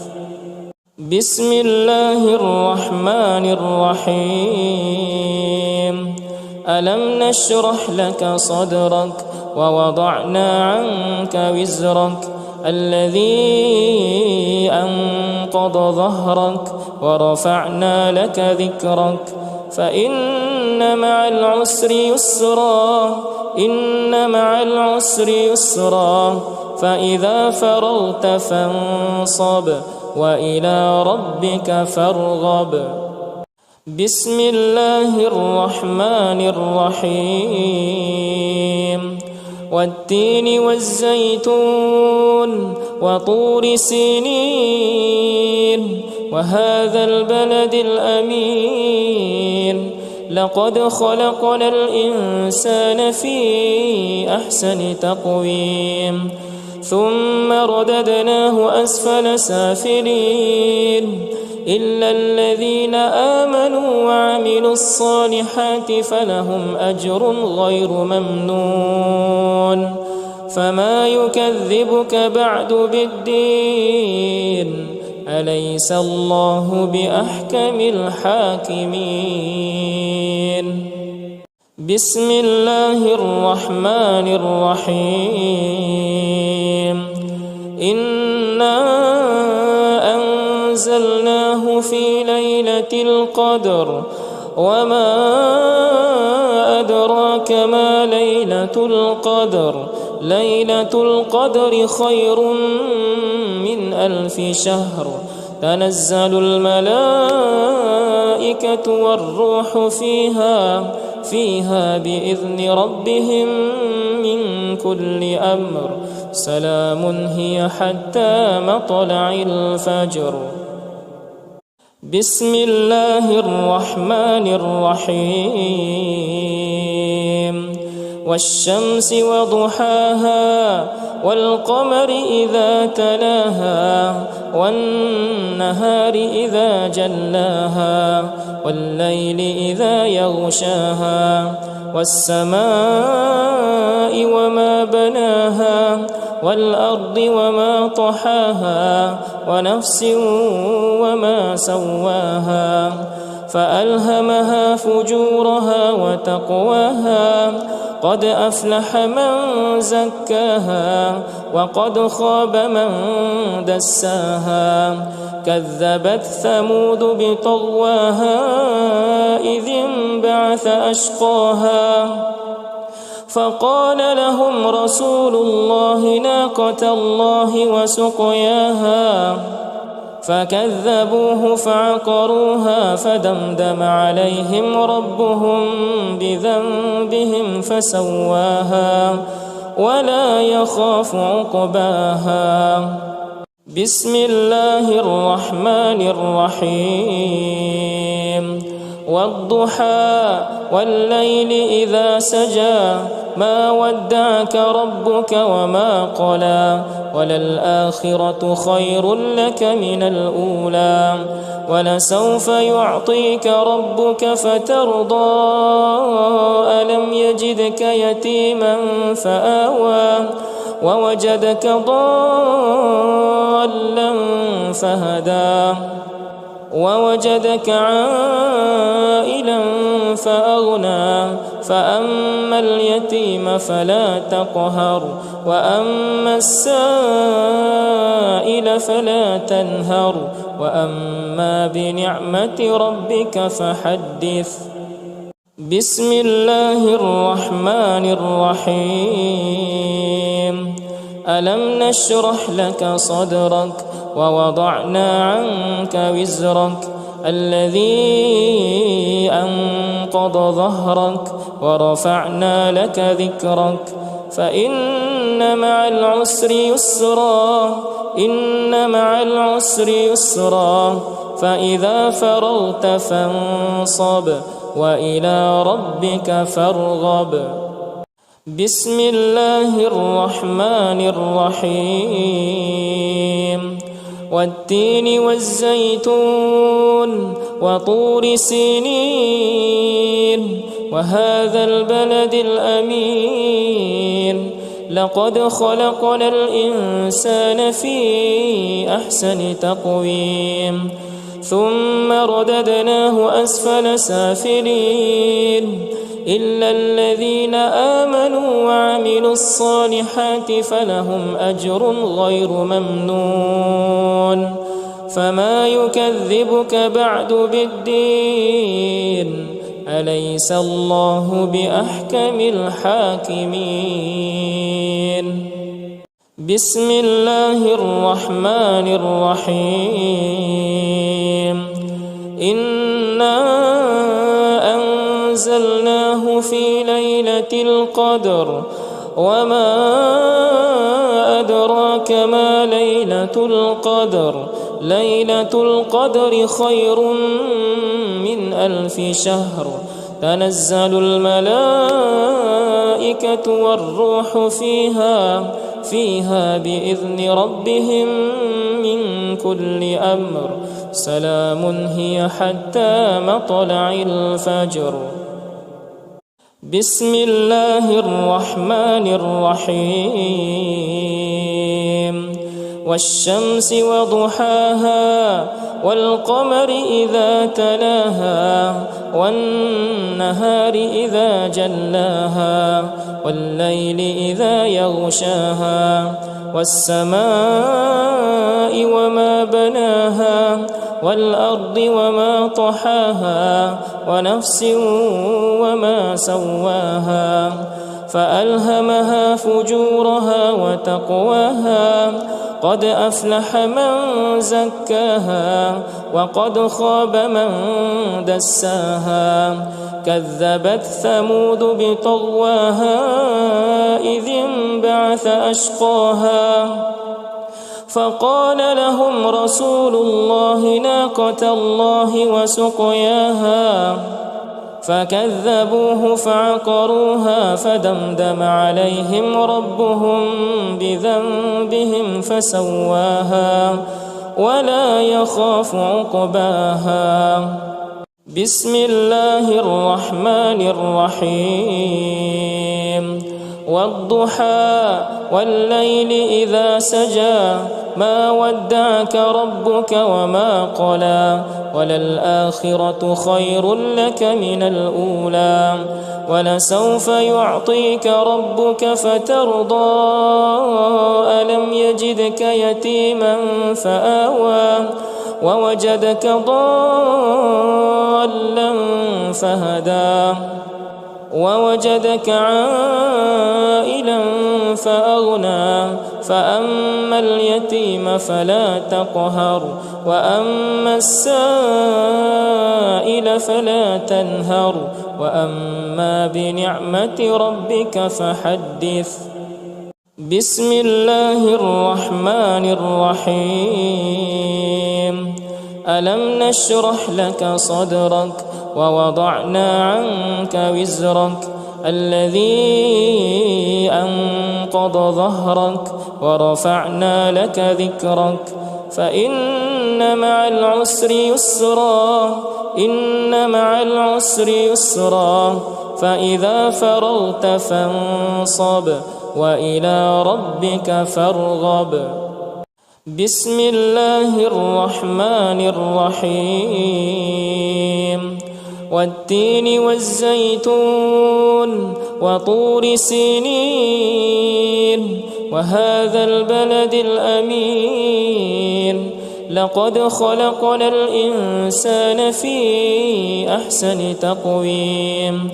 بسم الله الرحمن الرحيم ألم نشرح لك صدرك ووضعنا عنك وزرك الذي أنقض ظهرك ورفعنا لك ذكرك فإن مع العسر يسرا إن مع العسر يسرا فإذا فرغت فانصب وإلى ربك فارغب بسم الله الرحمن الرحيم والتين والزيتون وطور سينين وهذا البلد الأمين لقد خلقنا الإنسان في أحسن تقويم ثم رددناه أسفل سافلين إلا الذين آمنوا وعملوا الصالحات فلهم أجر غير ممنون فما يكذبك بعد بالدين أليس الله بأحكم الحاكمين بسم الله الرحمن الرحيم إنا أنزلناه في ليلة القدر وما أدراك ما ليلة القدر ليلة القدر خير من 1000 شهر تنزل الملائكة والروح فيها بإذن ربهم من كل أمر سلام هي حتى مطلع الفجر بسم الله الرحمن الرحيم والشمس وضحاها والقمر إذا تلاها والنهار إذا جلاها والليل إذا يغشاها والسماء وما بناها والأرض وما طحاها ونفس وما سواها فألهمها فجورها وتقواها قد أفلح من زكاها وقد خاب من دساها كذبت ثمود بطغواها إذ انبعث أشقاها فقال لهم رسول الله ناقة الله وسقياها فكذبوه فعقروها فدمدم عليهم ربهم بذنبهم فسواها ولا يخاف عقباها بسم الله الرحمن الرحيم والضحى والليل إذا سجى ما ودعك ربك وما قلى وللآخرة خير لك من الأولى ولسوف يعطيك ربك فترضى ألم يجدك يتيما فآوى ووجدك ضالا فهدى ووجدك عائلا فأغنى فأما اليتيم فلا تقهر وأما السائل فلا تنهر وأما بنعمة ربك فحدث بسم الله الرحمن الرحيم ألم نشرح لك صدرك ووضعنا عنك وزرك الذي أنقض ظهرك ورفعنا لك ذكرك فإن مع العسر يسرا إن مع العسر يسرا فإذا فرغت فانصب وإلى ربك فارغب بسم الله الرحمن الرحيم والتين والزيتون وطور سينين وهذا البلد الأمين لقد خلقنا الإنسان في أحسن تقويم ثم رددناه أسفل سافلين إلا الذين آمنوا وعملوا الصالحات فلهم أجر غير ممنون فما يكذبك بعد بالدين أليس الله بأحكم الحاكمين بسم الله الرحمن الرحيم إنا أنزلناه في ليلة القدر وما أدراك ما ليلة القدر ليلة القدر خير من 1000 شهر تنزل الملائكة والروح فيها بإذن ربهم من كل أمر سلام هي حتى مطلع الفجر. بسم الله الرحمن الرحيم. والشمس وضحاها والقمر إذا تلاها والنهار إذا جلاها والليل إذا يغشاها والسماء وما بناها والأرض وما طحاها ونفس وما سواها فألهمها فجورها وتقواها قد أفلح من زكاها وقد خاب من دساها كذبت ثمود بطغواها إذ انبعث أشقاها فقال لهم رسول الله ناقة الله وسقياها فكذبوه فعقروها فدمدم عليهم ربهم بذنبهم فسواها ولا يخاف عقباها. بسم الله الرحمن الرحيم. والضحى والليل إذا سجى ما ودعك ربك وما قلى وللآخرة خير لك من الأولى ولسوف يعطيك ربك فترضى ألم يجدك يتيما فآوى ووجدك ضالا فهدى ووجدك عائلا فأغنى فأما اليتيم فلا تقهر وأما السائل فلا تنهر وأما بنعمة ربك فحدث. بسم الله الرحمن الرحيم. ألم نشرح لك صدرك ووضعنا عنك وزرك الذي أنقض ظهرك ورفعنا لك ذكرك فإن مع العسر يسرا إن مع العسر يسرا فإذا فرغت فانصب وإلى ربك فارغب. بسم الله الرحمن الرحيم. والتين والزيتون وطور سينين وهذا البلد الأمين لقد خلقنا الإنسان في أحسن تقويم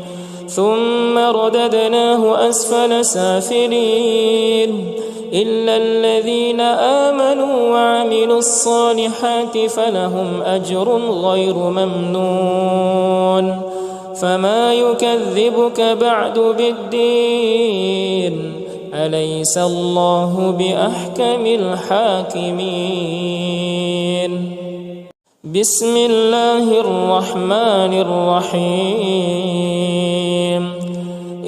ثم رددناه أسفل سافلين إلا الذين آمنوا وعملوا الصالحات فلهم أجر غير ممنون فما يكذبك بعد بالدين أليس الله بأحكم الحاكمين. بسم الله الرحمن الرحيم.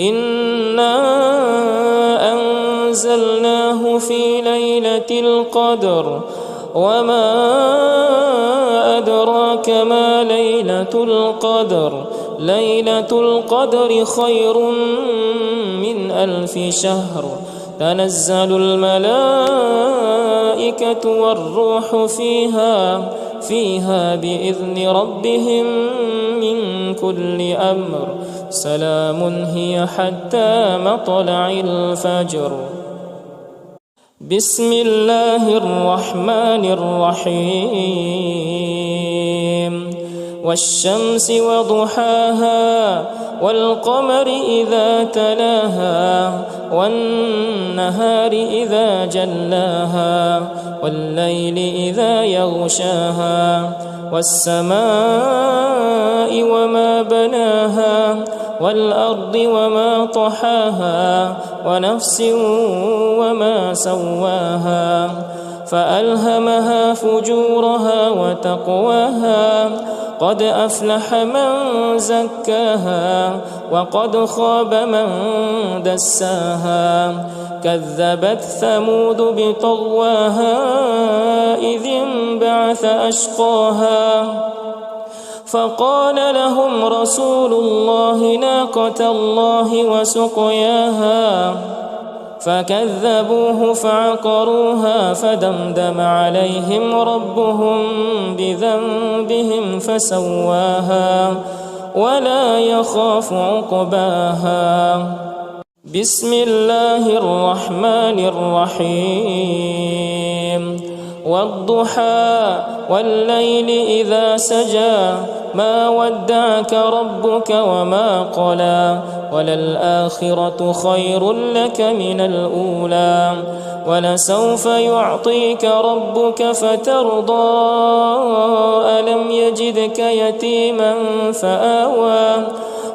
إنا أنزلناه في ليلة القدر وما أدراك ما ليلة القدر ليلة القدر خير من 1000 شهر تنزل الملائكة والروح فيها بإذن ربهم من كل أمر سلام هي حتى مطلع الفجر. بسم الله الرحمن الرحيم. والشمس وضحاها والقمر إذا تلاها والنهار إذا جلاها والليل إذا يغشاها والسماء وما بناها والأرض وما طحاها ونفس وما سواها فألهمها فجورها وتقواها قد أفلح من زكاها وقد خاب من دساها كذبت ثمود بطغواها إذ انبعث أشقاها فقال لهم رسول الله ناقة الله وسقياها فكذبوه فعقروها فدمدم عليهم ربهم بذنبهم فسواها ولا يخاف عقباها. بسم الله الرحمن الرحيم. والضحى والليل إذا سجى ما ودعك ربك وما قلى وللآخرة خير لك من الأولى ولسوف يعطيك ربك فترضى ألم يجدك يتيما فآوى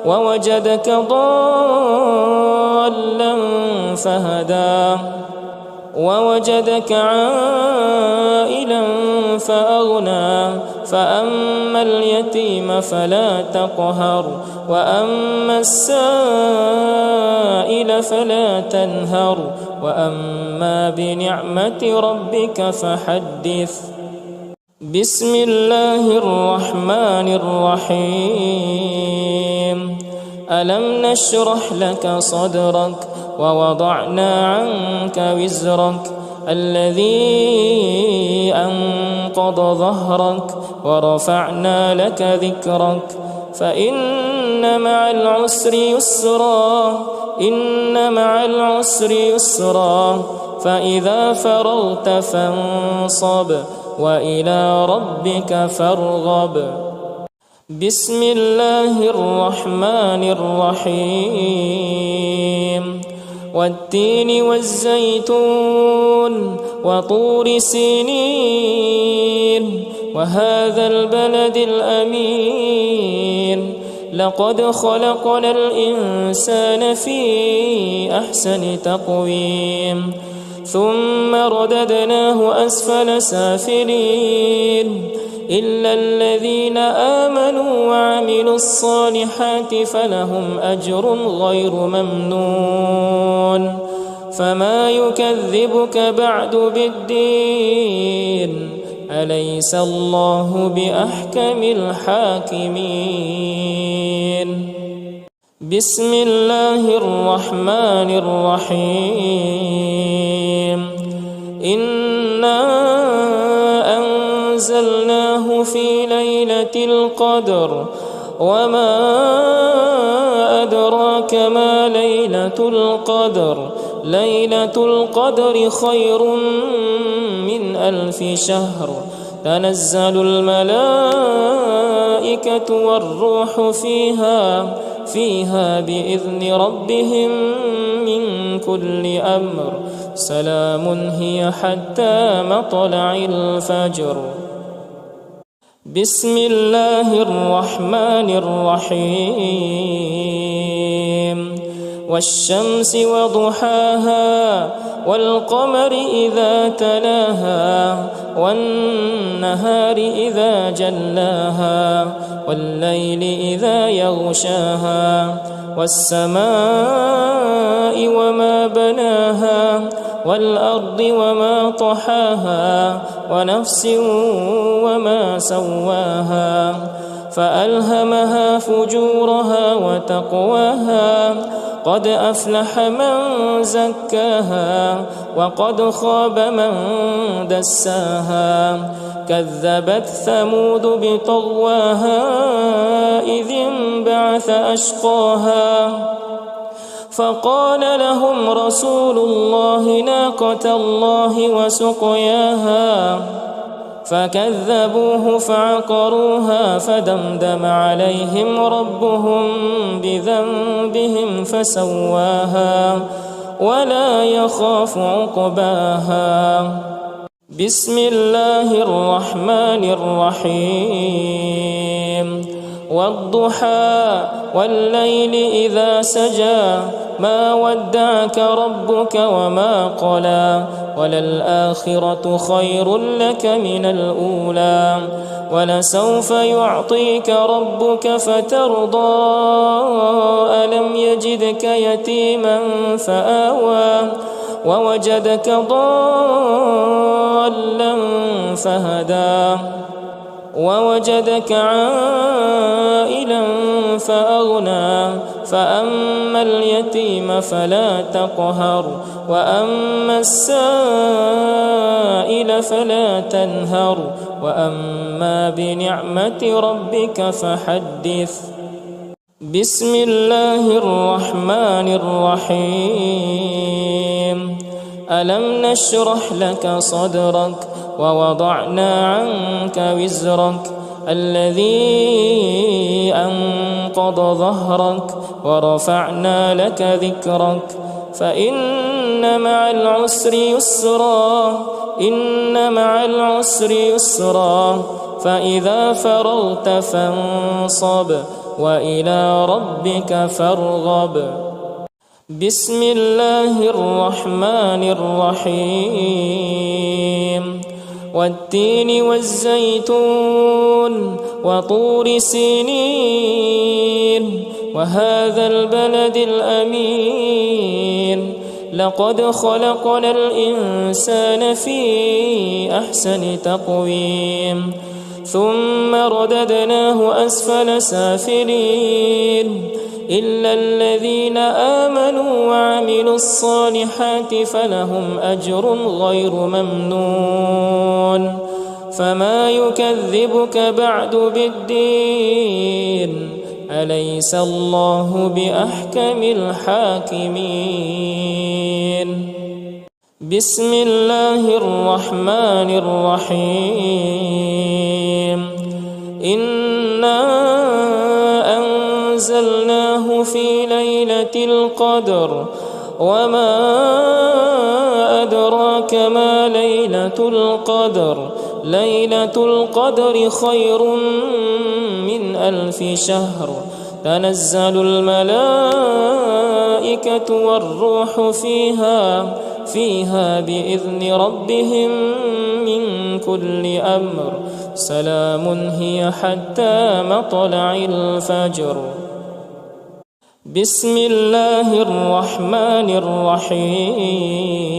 ووجدك ضالا فهدى ووجدك عائلا فأغنى فأما اليتيم فلا تقهر وأما السائل فلا تنهر وأما بنعمة ربك فحدث. بسم الله الرحمن الرحيم. ألم نشرح لك صدرك ووضعنا عنك وزرك الذي أنقض ظهرك ورفعنا لك ذكرك فإن مع العسر يسرا إن مع العسر يسرا فإذا فرغت فانصب وإلى ربك فارغب. بسم الله الرحمن الرحيم. والتين والزيتون وطور سينين وهذا البلد الأمين لقد خلقنا الإنسان في أحسن تقويم ثم رددناه أسفل سافلين إلا الذين آمنوا وعملوا الصالحات فلهم أجر غير ممنون فما يكذبك بعد بالدين أليس الله بأحكم الحاكمين. بسم الله الرحمن الرحيم. إنا أنزلناه في ليلة القدر وما أدراك ما ليلة القدر ليلة القدر خير من 1000 شهر تنزل الملائكة والروح فيها بإذن ربهم من كل أمر سلام هي حتى مطلع الفجر. بسم الله الرحمن الرحيم. والشمس وضحاها والقمر إذا تلاها والنهار إذا جلاها والليل إذا يغشاها والسماء وما بناها والأرض وما طحاها ونفس وما سواها فألهمها فجورها وتقواها قد أفلح من زكاها وقد خاب من دساها كذبت ثمود بطغواها إذ انبعث أشقاها فقال لهم رسول الله ناقة الله وسقياها فكذبوه فعقروها فدمدم عليهم ربهم بذنبهم فسواها ولا يخاف عقباها. بسم الله الرحمن الرحيم. والضحى والليل إذا سجى ما ودعك ربك وما قلى وللآخرة خير لك من الأولى ولسوف يعطيك ربك فترضى ألم يجدك يتيما فآوى ووجدك ضالا فهدى ووجدك عائلا فأغنى فأما اليتيم فلا تقهر وأما السائل فلا تنهر وأما بنعمة ربك فحدث. بسم الله الرحمن الرحيم. ألم نشرح لك صدرك ووضعنا عنك وزرك الذي أنقض ظهرك ورفعنا لك ذكرك فإن مع العسر يسرا إن مع العسر يسرا فإذا فرغت فانصب وإلى ربك فارغب. بسم الله الرحمن الرحيم. والتين والزيتون وطور سينين وهذا البلد الأمين لقد خلقنا الإنسان في أحسن تقويم ثم رددناه أسفل سافلين إلا الذين آمنوا وعملوا الصالحات فلهم أجر غير ممنون. فما يكذبك بعد بالدين أليس الله بأحكم الحاكمين. بسم الله الرحمن الرحيم. إنا أنزلناه في ليلة القدر وما أدراك ما ليلة القدر ليلة القدر خير من 1000 شهر تنزل الملائكة والروح فيها بإذن ربهم من كل أمر سلام هي حتى مطلع الفجر. بسم الله الرحمن الرحيم.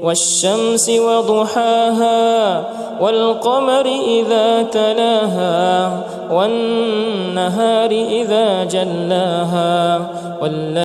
والشمس وضحاها والقمر إذا تلاها والنهار إذا جلاها